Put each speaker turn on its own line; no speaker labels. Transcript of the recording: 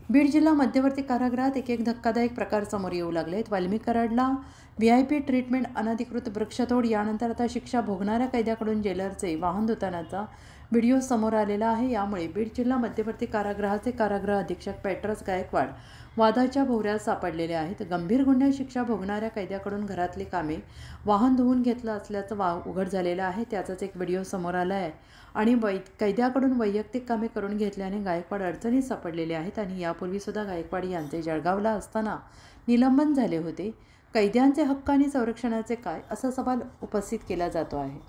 बीड जिल्हा मध्यवर्ती कारागृहात एक धक्कादायक प्रकार समोर येऊ लागले आहेत। वाल्मिक कराडला VIP ट्रीटमेंट, अनधिकृत वृक्षतोड, यानंतर आता शिक्षा भोगणाऱ्या कैद्याकडून जेलरचे वाहन धुतानाचा व्हिडिओ समोर आलेला आहे। यामुळे बीड जिल्हा मध्यवर्ती कारागृहाचे कारागृह अधीक्षक पेट्रोस गायकवाड वादाच्या भोवऱ्यात सापडलेले आहेत। गंभीर गुन्ह्यात शिक्षा भोगणाऱ्या कैद्याकडून घरातली कामे, वाहन धुवून घेतलं असल्याचं उघड झालेलं आहे। त्याचाच एक व्हिडिओ समोर आला आहे आणि कैद्याकडून वैयक्तिक कामे करून घेतल्याने गायकवाड अडचणीत सापडलेले आहेत आणि यापूर्वीसुद्धा गायकवाड यांचे जळगावला असताना निलंबन झाले होते। कैद्यांचे हक्क आणि संरक्षणाचे काय, असा सवाल उपस्थित केला जातो आहे।